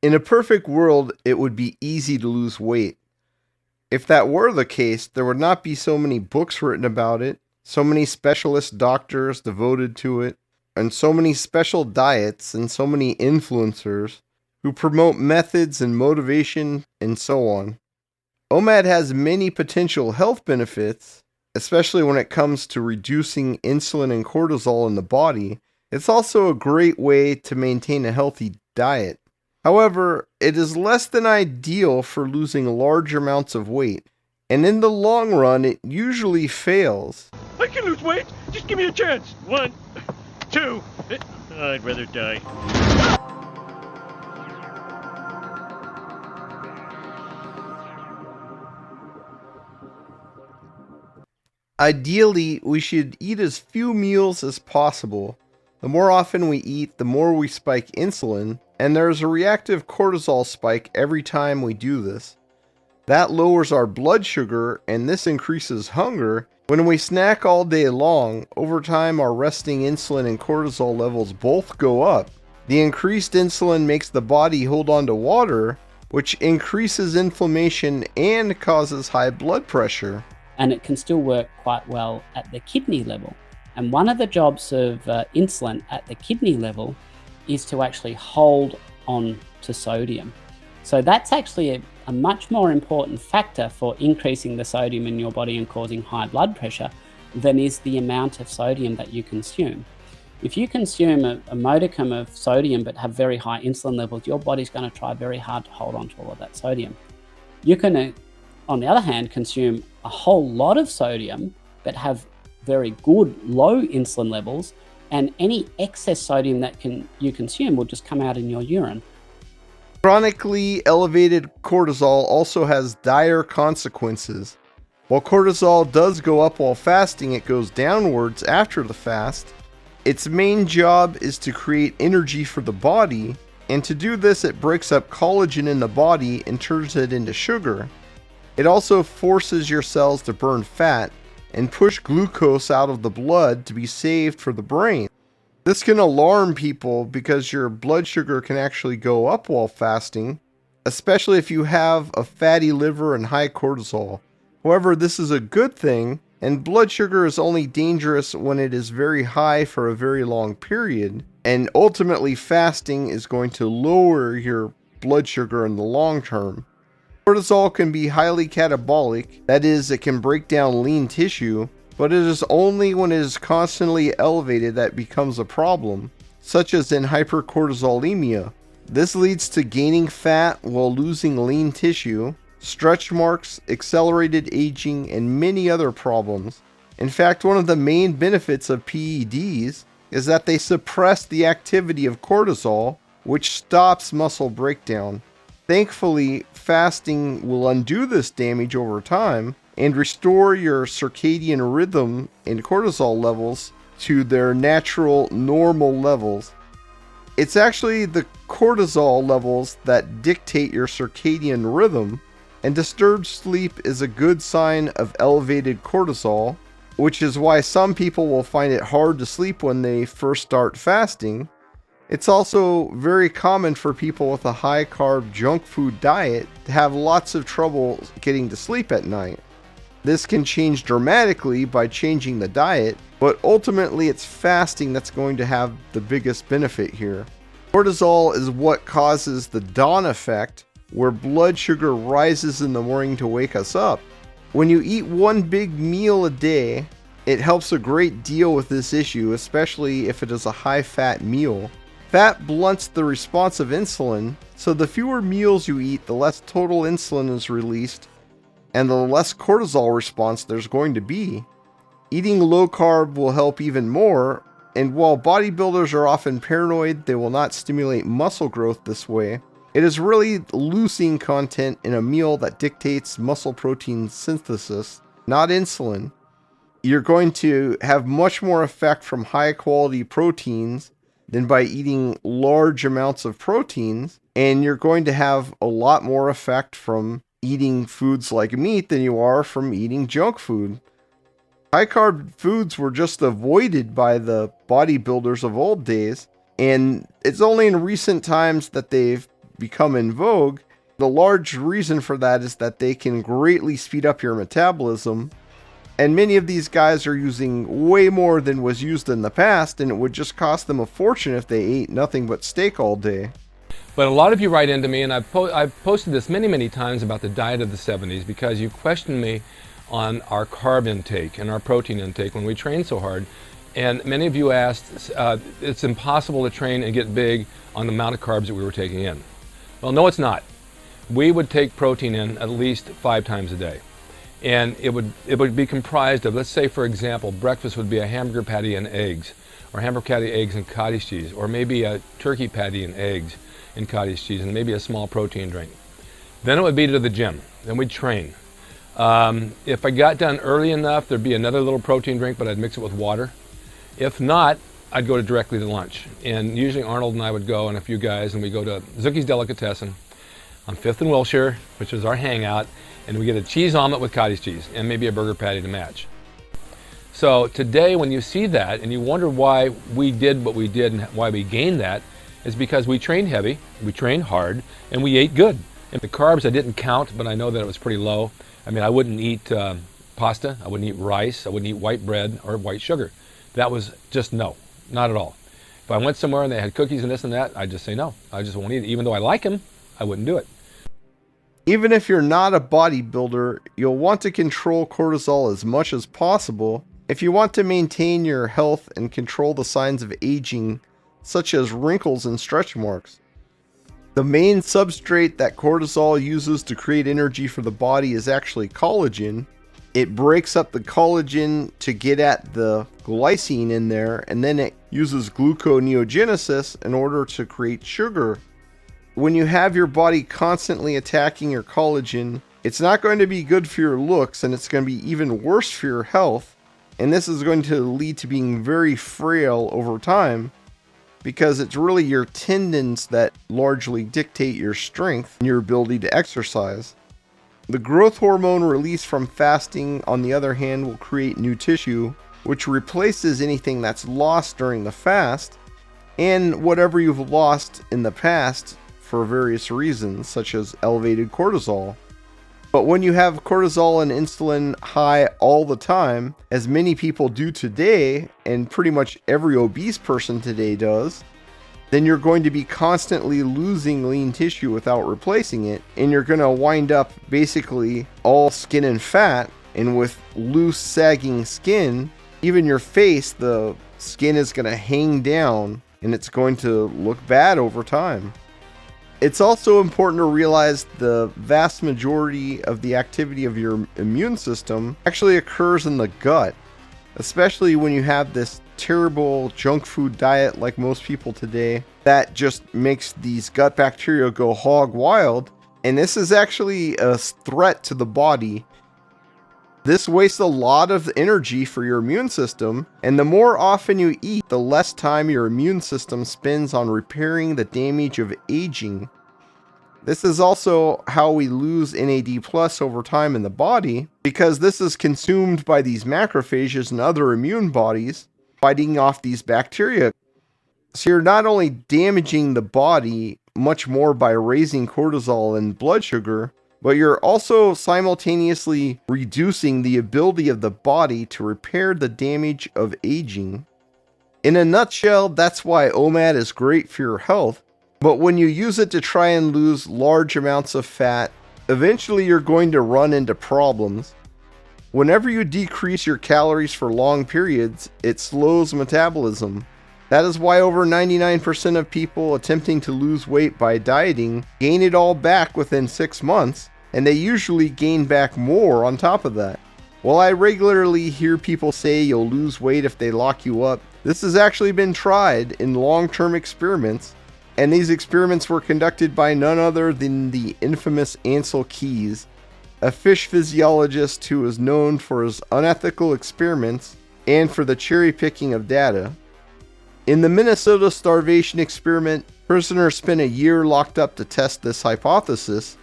In a perfect world, it would be easy to lose weight. If that were the case, there would not be so many books written about it, so many specialist doctors devoted to it, and so many special diets and so many influencers who promote methods and motivation and so on. OMAD has many potential health benefits, especially when it comes to reducing insulin and cortisol in the body. It's also a great way to maintain a healthy diet. However, it is less than ideal for losing large amounts of weight, and in the long run, it usually fails. I can lose weight. Just give me a chance. 1, 2. I'd rather die. Ideally, we should eat as few meals as possible. The more often we eat, the more we spike insulin, and there is a reactive cortisol spike every time we do this. That lowers our blood sugar, and this increases hunger. When we snack all day long, over time our resting insulin and cortisol levels both go up. The increased insulin makes the body hold on to water, which increases inflammation and causes high blood pressure. And it can still work quite well at the kidney level. And one of the jobs of insulin at the kidney level is to actually hold on to sodium. So that's actually a much more important factor for increasing the sodium in your body and causing high blood pressure than is the amount of sodium that you consume. If you consume a modicum of sodium but have very high insulin levels, your body's going to try very hard to hold on to all of that sodium. You can, on the other hand, consume a whole lot of sodium but have very good low insulin levels, and any excess sodium that you consume will just come out in your urine. Chronically elevated cortisol also has dire consequences. While cortisol does go up while fasting, it goes downwards after the fast. Its main job is to create energy for the body, and to do this it breaks up collagen in the body and turns it into sugar. It also forces your cells to burn fat and push glucose out of the blood to be saved for the brain. This can alarm people because your blood sugar can actually go up while fasting, especially if you have a fatty liver and high cortisol. However, this is a good thing, and blood sugar is only dangerous when it is very high for a very long period, and ultimately fasting is going to lower your blood sugar in the long term. Cortisol can be highly catabolic, that is, it can break down lean tissue, but it is only when it is constantly elevated that it becomes a problem, such as in hypercortisolemia. This leads to gaining fat while losing lean tissue, stretch marks, accelerated aging, and many other problems. In fact, one of the main benefits of PEDs is that they suppress the activity of cortisol, which stops muscle breakdown. Thankfully, fasting will undo this damage over time and restore your circadian rhythm and cortisol levels to their natural, normal levels. It's actually the cortisol levels that dictate your circadian rhythm, and disturbed sleep is a good sign of elevated cortisol, which is why some people will find it hard to sleep when they first start fasting. It's also very common for people with a high carb junk food diet to have lots of trouble getting to sleep at night. This can change dramatically by changing the diet, but ultimately it's fasting that's going to have the biggest benefit here. Cortisol is what causes the dawn effect, where blood sugar rises in the morning to wake us up. When you eat one big meal a day, it helps a great deal with this issue, especially if it is a high-fat meal. Fat blunts the response of insulin, so the fewer meals you eat, the less total insulin is released, and the less cortisol response there's going to be. Eating low carb will help even more, and while bodybuilders are often paranoid they will not stimulate muscle growth this way, it is really leucine content in a meal that dictates muscle protein synthesis, not insulin. You're going to have much more effect from high quality proteins than by eating large amounts of proteins, and you're going to have a lot more effect from eating foods like meat than you are from eating junk food. High carb foods were just avoided by the bodybuilders of old days, and it's only in recent times that they've become in vogue, the large reason for that is that they can greatly speed up your metabolism. And many of these guys are using way more than was used in the past, and it would just cost them a fortune if they ate nothing but steak all day. But a lot of you write into me, and I've posted this many times about the diet of the 70s, because you questioned me on our carb intake and our protein intake when we trained so hard. And many of you asked, it's impossible to train and get big on the amount of carbs that we were taking in. Well, no, it's not. We would take protein in at least 5 times a day. And it would be comprised of, let's say, for example, breakfast would be a hamburger patty and eggs, or hamburger patty, eggs, and cottage cheese, or maybe a turkey patty and eggs and cottage cheese, and maybe a small protein drink. Then it would be to the gym. Then we'd train. If I got done early enough, there'd be another little protein drink, but I'd mix it with water. If not, I'd go directly to lunch. And usually Arnold and I would go, and a few guys, and we go to Zookie's Delicatessen on 5th and Wilshire, which is our hangout, and we get a cheese omelet with cottage cheese and maybe a burger patty to match. So today, when you see that and you wonder why we did what we did and why we gained that, is because we trained heavy, we trained hard, and we ate good. And the carbs I didn't count, but I know that it was pretty low. I mean, I wouldn't eat pasta, I wouldn't eat rice, I wouldn't eat white bread or white sugar. That was just no, not at all. If I went somewhere and they had cookies and this and that, I'd just say no. I just won't eat it. Even though I like them, I wouldn't do it. Even if you're not a bodybuilder, you'll want to control cortisol as much as possible if you want to maintain your health and control the signs of aging, such as wrinkles and stretch marks. The main substrate that cortisol uses to create energy for the body is actually collagen. It breaks up the collagen to get at the glycine in there, and then it uses gluconeogenesis in order to create sugar. When you have your body constantly attacking your collagen, it's not going to be good for your looks, and it's going to be even worse for your health. And this is going to lead to being very frail over time, because it's really your tendons that largely dictate your strength and your ability to exercise. The growth hormone released from fasting, on the other hand, will create new tissue, which replaces anything that's lost during the fast, and whatever you've lost in the past for various reasons, such as elevated cortisol. But when you have cortisol and insulin high all the time, as many people do today, and pretty much every obese person today does, then you're going to be constantly losing lean tissue without replacing it, and you're going to wind up basically all skin and fat. And with loose, sagging skin, even your face, the skin is going to hang down, and it's going to look bad over time. It's also important to realize the vast majority of the activity of your immune system actually occurs in the gut, especially when you have this terrible junk food diet like most people today that just makes these gut bacteria go hog wild. And this is actually a threat to the body. This wastes a lot of energy for your immune system, and the more often you eat, the less time your immune system spends on repairing the damage of aging. This is also how we lose NAD+ over time in the body, because this is consumed by these macrophages and other immune bodies fighting off these bacteria. So you're not only damaging the body much more by raising cortisol and blood sugar, but you're also simultaneously reducing the ability of the body to repair the damage of aging. In a nutshell, that's why OMAD is great for your health, but when you use it to try and lose large amounts of fat, eventually you're going to run into problems. Whenever you decrease your calories for long periods, it slows metabolism. That is why over 99% of people attempting to lose weight by dieting gain it all back within 6 months, and they usually gain back more on top of that. While I regularly hear people say you'll lose weight if they lock you up, this has actually been tried in long-term experiments, and these experiments were conducted by none other than the infamous Ansel Keys, a fish physiologist who is known for his unethical experiments and for the cherry picking of data. In the Minnesota starvation experiment, prisoners spent a year locked up to test this hypothesis.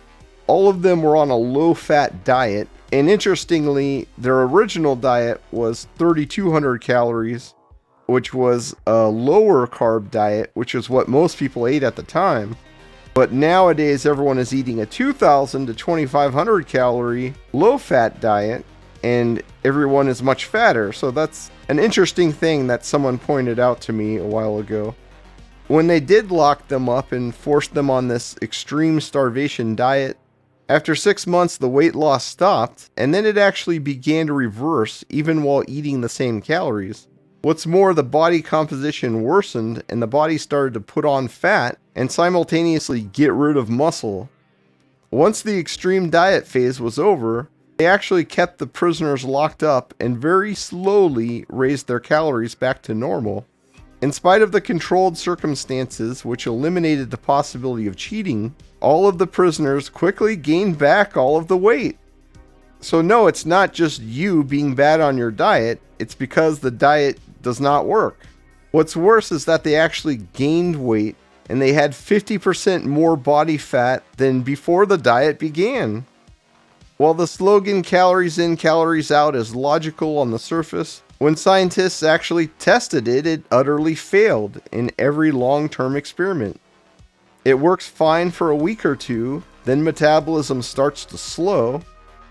All of them were on a low-fat diet, and interestingly, their original diet was 3,200 calories, which was a lower carb diet, which is what most people ate at the time. But nowadays, everyone is eating a 2,000 to 2,500 calorie low-fat diet, and everyone is much fatter. So that's an interesting thing that someone pointed out to me a while ago. When they did lock them up and forced them on this extreme starvation diet, after 6 months the weight loss stopped, and then it actually began to reverse even while eating the same calories. What's more, the body composition worsened and the body started to put on fat and simultaneously get rid of muscle. Once the extreme diet phase was over, they actually kept the prisoners locked up and very slowly raised their calories back to normal. In spite of the controlled circumstances, which eliminated the possibility of cheating, all of the prisoners quickly gained back all of the weight. So no, it's not just you being bad on your diet, it's because the diet does not work. What's worse is that they actually gained weight and they had 50% more body fat than before the diet began. While the slogan calories in, calories out is logical on the surface, when scientists actually tested it, it utterly failed in every long-term experiment. It works fine for a week or two, then metabolism starts to slow,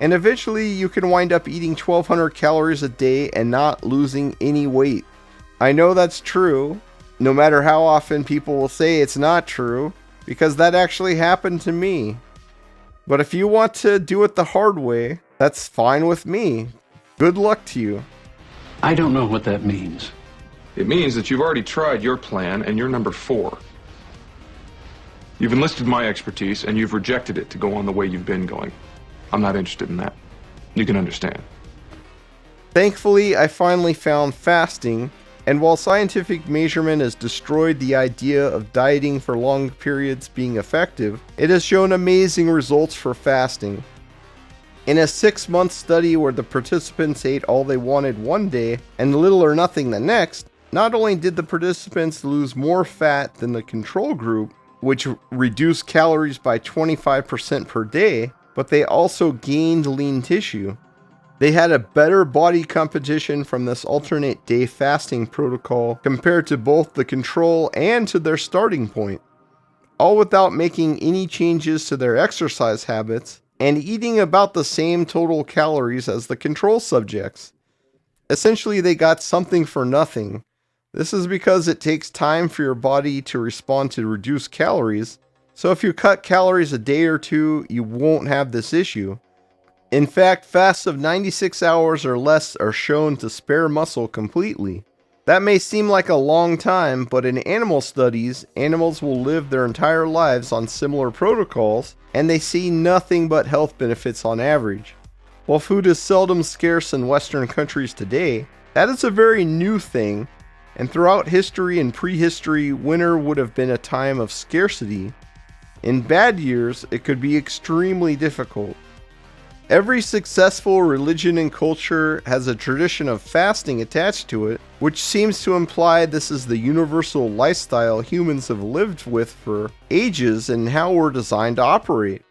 and eventually you can wind up eating 1,200 calories a day and not losing any weight. I know that's true, no matter how often people will say it's not true, because that actually happened to me. But if you want to do it the hard way, that's fine with me. Good luck to you. I don't know what that means. It means that you've already tried your plan and you're number 4. You've enlisted my expertise and you've rejected it to go on the way you've been going. I'm not interested in that. You can understand. Thankfully, I finally found fasting, and while scientific measurement has destroyed the idea of dieting for long periods being effective, it has shown amazing results for fasting. In a 6-month study where the participants ate all they wanted one day and little or nothing the next, not only did the participants lose more fat than the control group, which reduced calories by 25% per day, but they also gained lean tissue. They had a better body composition from this alternate day fasting protocol compared to both the control and to their starting point, all without making any changes to their exercise habits and eating about the same total calories as the control subjects. Essentially, they got something for nothing. This is because it takes time for your body to respond to reduced calories, so if you cut calories a day or two, you won't have this issue. In fact, fasts of 96 hours or less are shown to spare muscle completely. That may seem like a long time, but in animal studies, animals will live their entire lives on similar protocols, and they see nothing but health benefits on average. While food is seldom scarce in Western countries today, that is a very new thing, and throughout history and prehistory, winter would have been a time of scarcity. In bad years, it could be extremely difficult. Every successful religion and culture has a tradition of fasting attached to it, which seems to imply this is the universal lifestyle humans have lived with for ages and how we're designed to operate.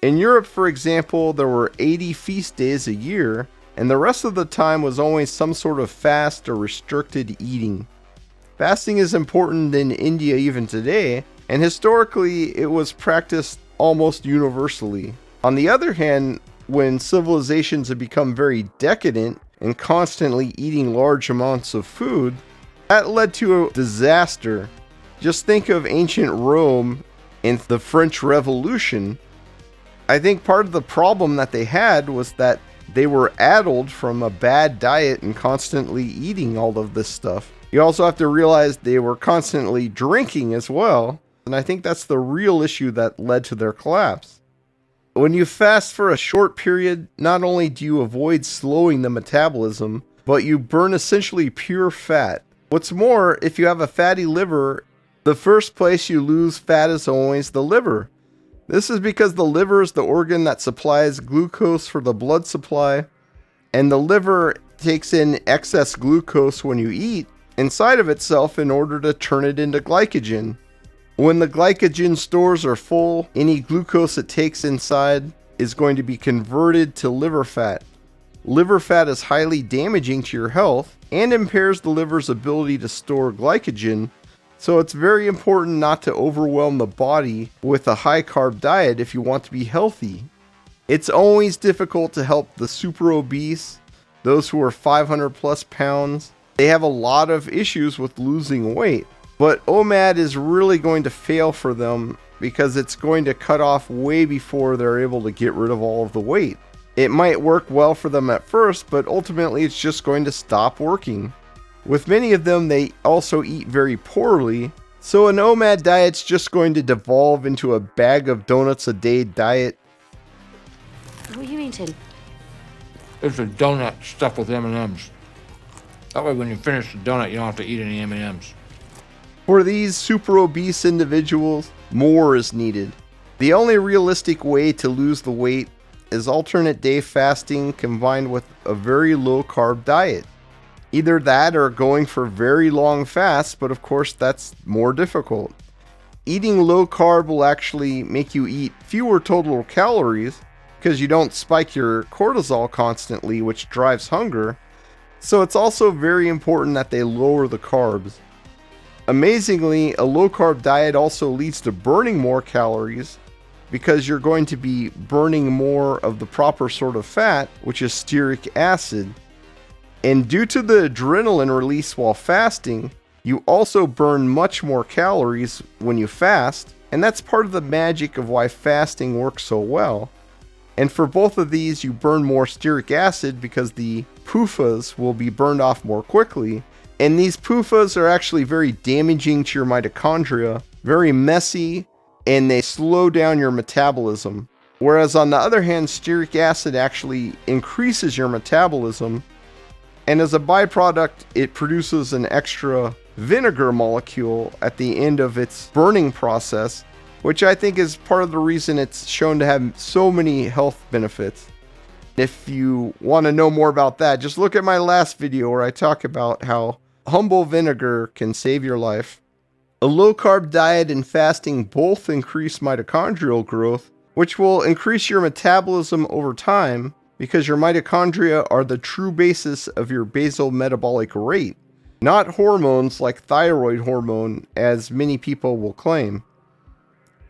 In Europe, for example, there were 80 feast days a year, and the rest of the time was always some sort of fast or restricted eating. Fasting is important in India even today, and historically it was practiced almost universally. On the other hand, when civilizations have become very decadent and constantly eating large amounts of food, that led to a disaster. Just think of ancient Rome and the French Revolution. I think part of the problem that they had was that they were addled from a bad diet and constantly eating all of this stuff. You also have to realize they were constantly drinking as well, and I think that's the real issue that led to their collapse. When you fast for a short period, not only do you avoid slowing the metabolism, but you burn essentially pure fat. What's more, if you have a fatty liver, the first place you lose fat is always the liver. This is because the liver is the organ that supplies glucose for the blood supply, and the liver takes in excess glucose when you eat inside of itself in order to turn it into glycogen. When the glycogen stores are full, any glucose it takes inside is going to be converted to liver fat. Liver fat is highly damaging to your health and impairs the liver's ability to store glycogen, So it's very important not to overwhelm the body with a high carb diet if you want to be healthy. It's always difficult to help the super obese, those who are 500 plus pounds. They have a lot of issues with losing weight, but OMAD is really going to fail for them because it's going to cut off way before they're able to get rid of all of the weight. It might work well for them at first, but ultimately it's just going to stop working. With many of them, they also eat very poorly, so an OMAD diet's just going to devolve into a bag of donuts a day diet. What are you eating? It's a donut stuffed with M&Ms. That way when you finish the donut, you don't have to eat any M&Ms. For these super obese individuals, more is needed. The only realistic way to lose the weight is alternate day fasting combined with a very low carb diet. Either that or going for very long fasts, but of course that's more difficult. Eating low carb will actually make you eat fewer total calories because you don't spike your cortisol constantly, which drives hunger. So it's also very important that they lower the carbs. Amazingly, a low carb diet also leads to burning more calories because you're going to be burning more of the proper sort of fat, which is stearic acid. And due to the adrenaline release while fasting, you also burn much more calories when you fast, and that's part of the magic of why fasting works so well. And for both of these, you burn more stearic acid because the PUFAs will be burned off more quickly. And these PUFAs are actually very damaging to your mitochondria, very messy, and they slow down your metabolism. Whereas on the other hand, stearic acid actually increases your metabolism, and as a byproduct, it produces an extra vinegar molecule at the end of its burning process, which I think is part of the reason it's shown to have so many health benefits. If you want to know more about that, just look at my last video where I talk about how humble vinegar can save your life. A low-carb diet and fasting both increase mitochondrial growth, which will increase your metabolism over time because your mitochondria are the true basis of your basal metabolic rate, not hormones like thyroid hormone, as many people will claim.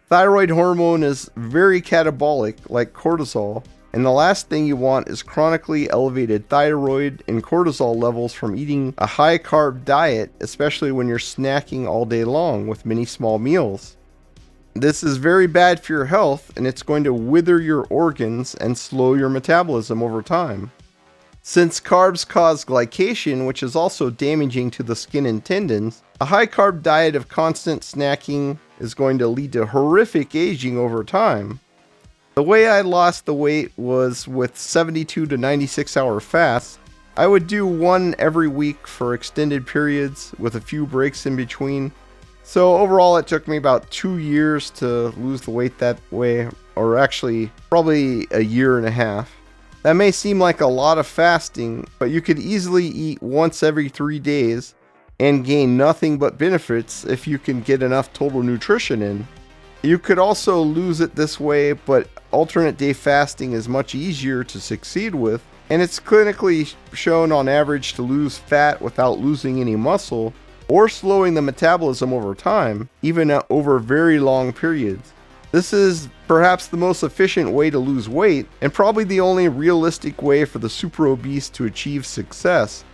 Thyroid hormone is very catabolic, like cortisol, and the last thing you want is chronically elevated thyroid and cortisol levels from eating a high carb diet, especially when you're snacking all day long with many small meals. This is very bad for your health, and it's going to wither your organs and slow your metabolism over time. Since carbs cause glycation, which is also damaging to the skin and tendons, a high carb diet of constant snacking is going to lead to horrific aging over time. The way I lost the weight was with 72 to 96 hour fasts. I would do one every week for extended periods with a few breaks in between. So overall it took me about 2 years to lose the weight that way, or actually probably a year and a half. That may seem like a lot of fasting, but you could easily eat once every 3 days and gain nothing but benefits if you can get enough total nutrition in. You could also lose it this way, but alternate day fasting is much easier to succeed with, and it's clinically shown on average to lose fat without losing any muscle or slowing the metabolism over time, even over very long periods. This is perhaps the most efficient way to lose weight, and probably the only realistic way for the super obese to achieve success.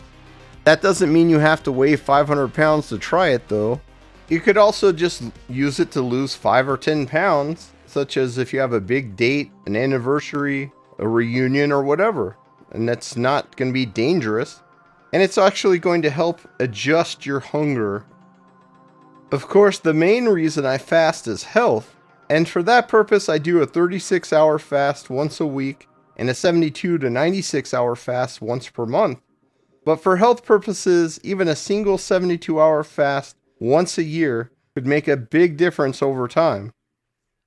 That doesn't mean you have to weigh 500 pounds to try it though. You could also just use it to lose 5 or 10 pounds, such as if you have a big date, an anniversary, a reunion, or whatever. And that's not going to be dangerous. And it's actually going to help adjust your hunger. Of course, the main reason I fast is health. And for that purpose, I do a 36-hour fast once a week and a 72 to 96-hour fast once per month. But for health purposes, even a single 72-hour fast once a year could make a big difference over time.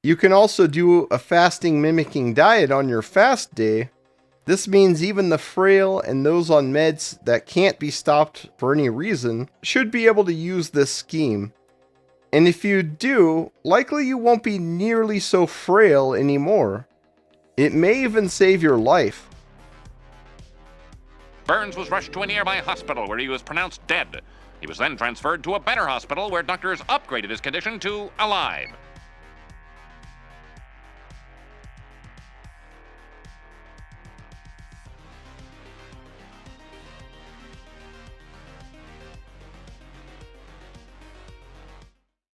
You can also do a fasting mimicking diet on your fast day. This means even the frail and those on meds that can't be stopped for any reason should be able to use this scheme. And if you do, likely you won't be nearly so frail anymore. It may even save your life. Burns was rushed to a nearby hospital where he was pronounced dead. He was then transferred to a better hospital where doctors upgraded his condition to alive.